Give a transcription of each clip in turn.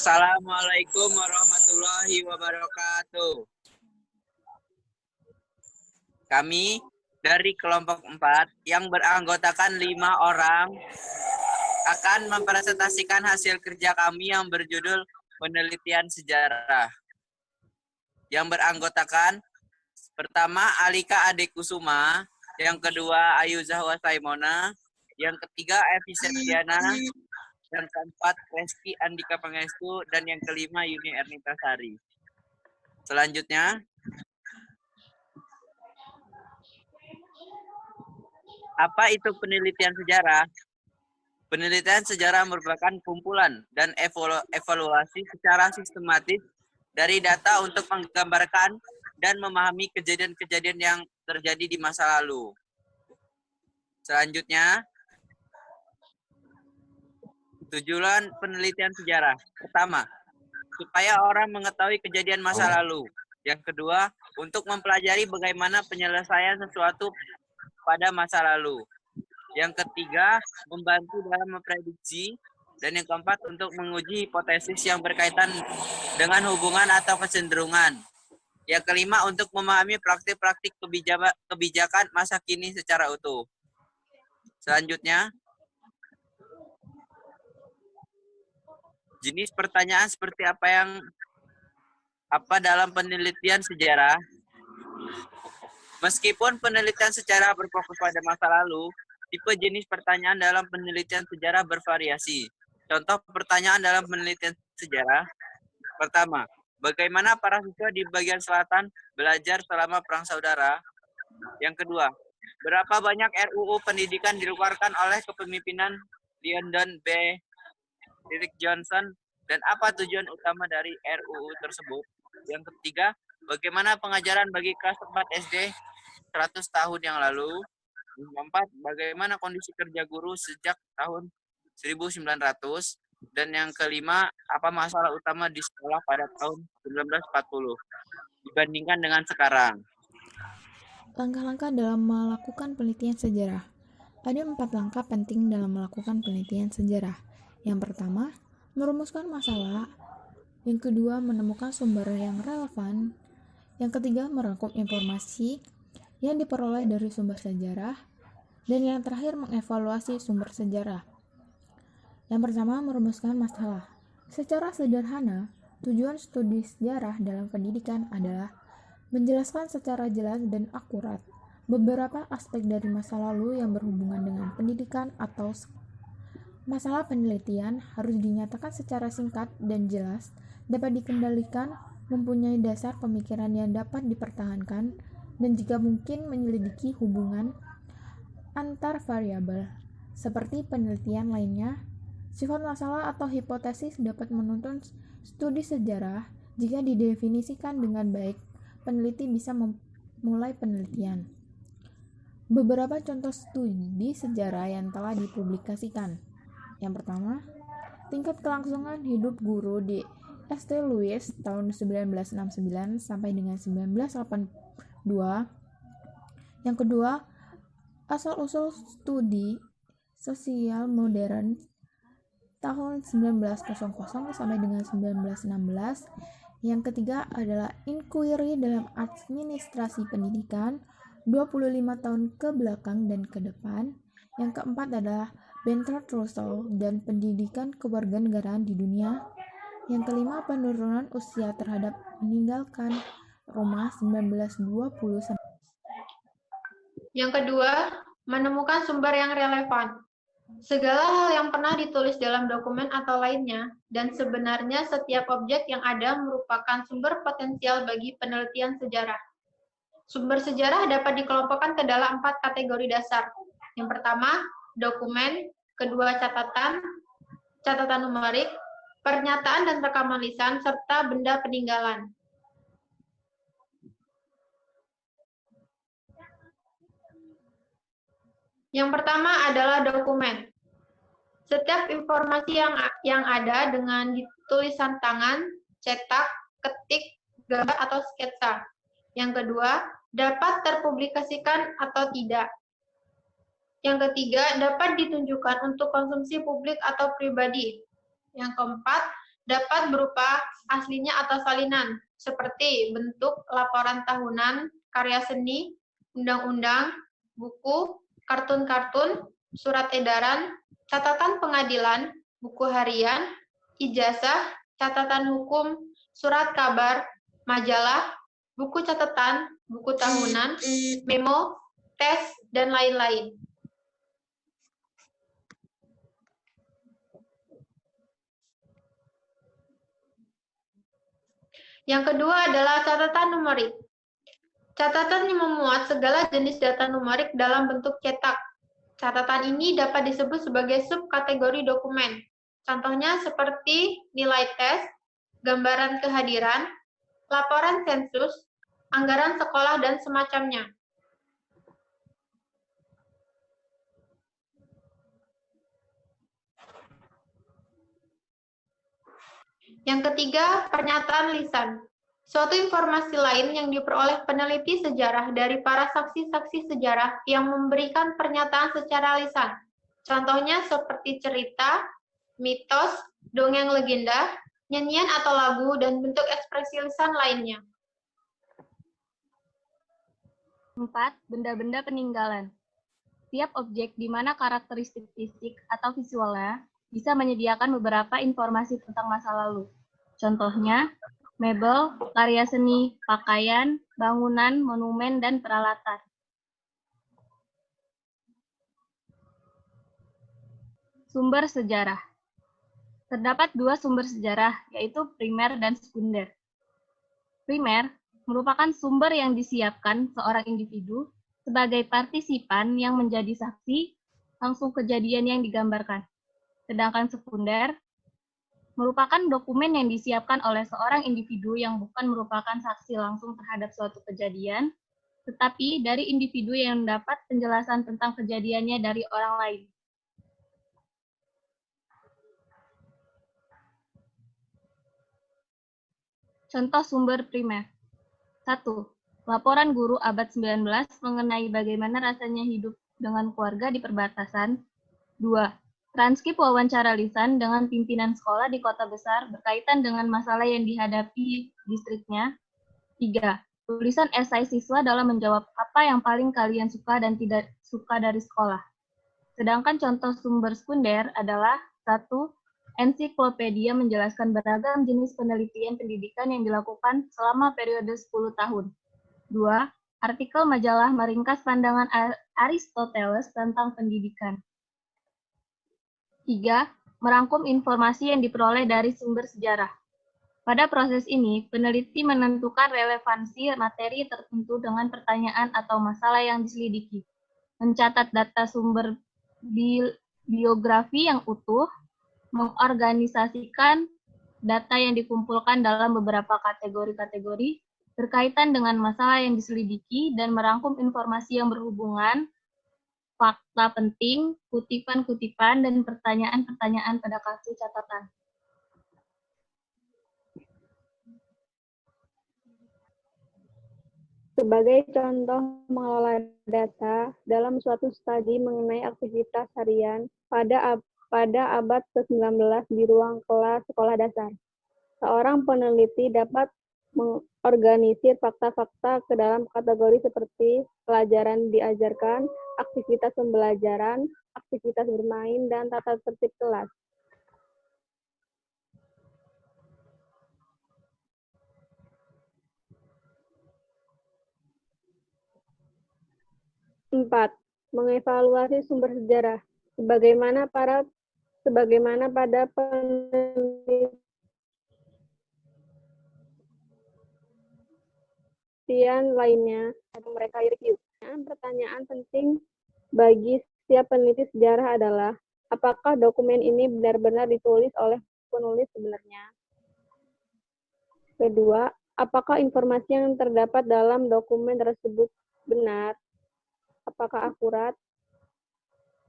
Assalamualaikum warahmatullahi wabarakatuh. Kami dari kelompok 4 yang beranggotakan 5 orang akan mempresentasikan hasil kerja kami yang berjudul penelitian sejarah. Yang beranggotakan pertama Alika Adekusuma, yang kedua Ayu Zahwa Saimona, yang ketiga Evi Septiana, yang keempat Reski Andika Pangestu, dan yang kelima Yuni Ernita Sari. Selanjutnya, apa itu penelitian sejarah? Penelitian sejarah merupakan kumpulan dan evaluasi secara sistematis dari data untuk menggambarkan dan memahami kejadian-kejadian yang terjadi di masa lalu. Selanjutnya, tujuan penelitian sejarah. Pertama, supaya orang mengetahui kejadian masa lalu. Yang kedua, untuk mempelajari bagaimana penyelesaian sesuatu pada masa lalu. Yang ketiga, membantu dalam memprediksi. Dan yang keempat, untuk menguji hipotesis yang berkaitan dengan hubungan atau kecenderungan. Yang kelima, untuk memahami praktik-praktik kebijakan masa kini secara utuh. Selanjutnya, jenis pertanyaan seperti apa dalam penelitian sejarah? Meskipun penelitian sejarah berfokus pada masa lalu, tipe jenis pertanyaan dalam penelitian sejarah bervariasi. Contoh pertanyaan dalam penelitian sejarah. Pertama, bagaimana para siswa di bagian selatan belajar selama Perang Saudara? Yang kedua, berapa banyak RUU pendidikan dikeluarkan oleh kepemimpinan Lyndon B. Johnson, dan apa tujuan utama dari RUU tersebut? Yang ketiga, bagaimana pengajaran bagi kelas 4 SD 100 tahun yang lalu? Yang keempat, bagaimana kondisi kerja guru sejak tahun 1900? Dan yang kelima, apa masalah utama di sekolah pada tahun 1940 dibandingkan dengan sekarang? Langkah-langkah dalam melakukan penelitian sejarah. Ada 4 langkah penting dalam melakukan penelitian sejarah. Yang pertama, merumuskan masalah. Yang kedua, menemukan sumber yang relevan. Yang ketiga, merangkum informasi yang diperoleh dari sumber sejarah. Dan yang terakhir, mengevaluasi sumber sejarah. Yang pertama, merumuskan masalah. Secara sederhana, tujuan studi sejarah dalam pendidikan adalah menjelaskan secara jelas dan akurat beberapa aspek dari masa lalu yang berhubungan dengan pendidikan atau masalah penelitian harus dinyatakan secara singkat dan jelas, dapat dikendalikan, mempunyai dasar pemikiran yang dapat dipertahankan, dan jika mungkin menyelidiki hubungan antar variabel. Seperti penelitian lainnya, sifat masalah atau hipotesis dapat menuntun studi sejarah jika didefinisikan dengan baik. Peneliti bisa memulai penelitian. Beberapa contoh studi sejarah yang telah dipublikasikan. Yang pertama, tingkat kelangsungan hidup guru di St. Louis tahun 1969 sampai dengan 1982. Yang kedua, asal-usul studi sosial modern tahun 1900 sampai dengan 1916. Yang ketiga adalah inquiry dalam administrasi pendidikan 25 tahun ke belakang dan ke depan. Yang keempat adalah Bertrand Russell dan pendidikan kewarganegaraan di dunia. Yang kelima, penurunan usia terhadap meninggalkan Roma 1920. Yang kedua, menemukan sumber yang relevan. Segala hal yang pernah ditulis dalam dokumen atau lainnya, dan sebenarnya setiap objek yang ada merupakan sumber potensial bagi penelitian sejarah. Sumber sejarah dapat dikelompokkan ke dalam 4 kategori dasar. Yang pertama, dokumen, kedua catatan numerik, pernyataan dan rekaman lisan, serta benda peninggalan. Yang pertama adalah dokumen. Setiap informasi yang ada dengan tulisan tangan, cetak, ketik, gambar, atau sketsa. Yang kedua, dapat terpublikasikan atau tidak. Yang ketiga, dapat ditunjukkan untuk konsumsi publik atau pribadi. Yang keempat, dapat berupa aslinya atau salinan, seperti bentuk laporan tahunan, karya seni, undang-undang, buku, kartun-kartun, surat edaran, catatan pengadilan, buku harian, ijazah, catatan hukum, surat kabar, majalah, buku catatan, buku tahunan, memo, tes, dan lain-lain. Yang kedua adalah catatan numerik. Catatan yang memuat segala jenis data numerik dalam bentuk cetak. Catatan ini dapat disebut sebagai subkategori dokumen. Contohnya seperti nilai tes, gambaran kehadiran, laporan sensus, anggaran sekolah, dan semacamnya. Yang ketiga, pernyataan lisan. Suatu informasi lain yang diperoleh peneliti sejarah dari para saksi-saksi sejarah yang memberikan pernyataan secara lisan. Contohnya seperti cerita, mitos, dongeng legenda, nyanyian atau lagu, dan bentuk ekspresi lisan lainnya. 4. Benda-benda peninggalan. Tiap objek di mana karakteristik fisik atau visualnya bisa menyediakan beberapa informasi tentang masa lalu. Contohnya, mebel, karya seni, pakaian, bangunan, monumen, dan peralatan. Sumber sejarah. Terdapat dua sumber sejarah, yaitu primer dan sekunder. Primer merupakan sumber yang disiapkan seorang individu sebagai partisipan yang menjadi saksi langsung kejadian yang digambarkan. Sedangkan sekunder merupakan dokumen yang disiapkan oleh seorang individu yang bukan merupakan saksi langsung terhadap suatu kejadian, tetapi dari individu yang mendapat penjelasan tentang kejadiannya dari orang lain. Contoh sumber primer. 1. Laporan guru abad 19 mengenai bagaimana rasanya hidup dengan keluarga di perbatasan. 2. Transkrip wawancara lisan dengan pimpinan sekolah di kota besar berkaitan dengan masalah yang dihadapi distriknya. 3. Tulisan esai siswa dalam menjawab apa yang paling kalian suka dan tidak suka dari sekolah. Sedangkan contoh sumber sekunder adalah 1. Ensiklopedia menjelaskan beragam jenis penelitian pendidikan yang dilakukan selama periode 10 tahun. 2. Artikel majalah meringkas pandangan Aristoteles tentang pendidikan. 3. Merangkum informasi yang diperoleh dari sumber sejarah. Pada proses ini, peneliti menentukan relevansi materi tertentu dengan pertanyaan atau masalah yang diselidiki, mencatat data sumber biografi yang utuh, mengorganisasikan data yang dikumpulkan dalam beberapa kategori-kategori berkaitan dengan masalah yang diselidiki, dan merangkum informasi yang berhubungan, fakta penting, kutipan-kutipan, dan pertanyaan-pertanyaan pada kartu catatan. Sebagai contoh mengelola data dalam suatu studi mengenai aktivitas harian pada abad ke-19 di ruang kelas sekolah dasar, seorang peneliti dapat mengorganisir fakta-fakta ke dalam kategori seperti pelajaran diajarkan, aktivitas pembelajaran, aktivitas bermain, dan tata tertib kelas. Empat, mengevaluasi sumber sejarah. Sebagaimana pada penelitian lainnya, atau mereka review. Pertanyaan penting bagi setiap peneliti sejarah adalah, apakah dokumen ini benar-benar ditulis oleh penulis sebenarnya? Kedua, apakah informasi yang terdapat dalam dokumen tersebut benar? Apakah akurat?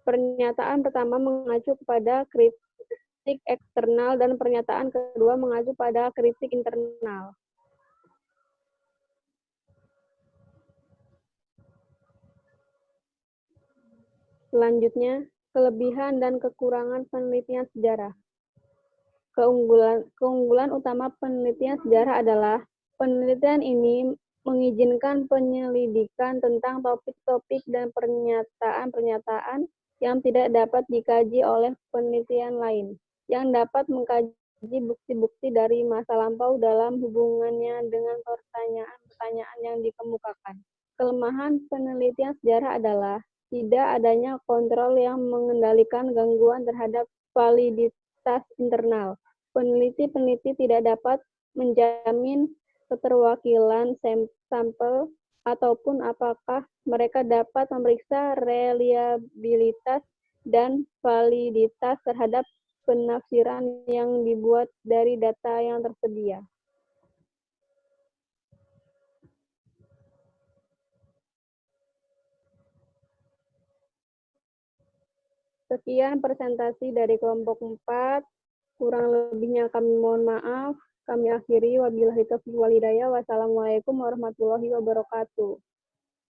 Pernyataan pertama mengacu kepada kritik eksternal dan pernyataan kedua mengacu pada kritik internal. Selanjutnya, kelebihan dan kekurangan penelitian sejarah. Keunggulan utama penelitian sejarah adalah penelitian ini mengizinkan penyelidikan tentang topik-topik dan pernyataan-pernyataan yang tidak dapat dikaji oleh penelitian lain, yang dapat mengkaji bukti-bukti dari masa lampau dalam hubungannya dengan pertanyaan-pertanyaan yang dikemukakan. Kelemahan penelitian sejarah adalah tidak adanya kontrol yang mengendalikan gangguan terhadap validitas internal. Peneliti-peneliti tidak dapat menjamin keterwakilan sampel ataupun apakah mereka dapat memeriksa reliabilitas dan validitas terhadap penafsiran yang dibuat dari data yang tersedia. Sekian presentasi dari kelompok 4. Kurang lebihnya kami mohon maaf. Kami akhiri. Wabillahi taufiq wal hidayah. Wassalamualaikum warahmatullahi wabarakatuh.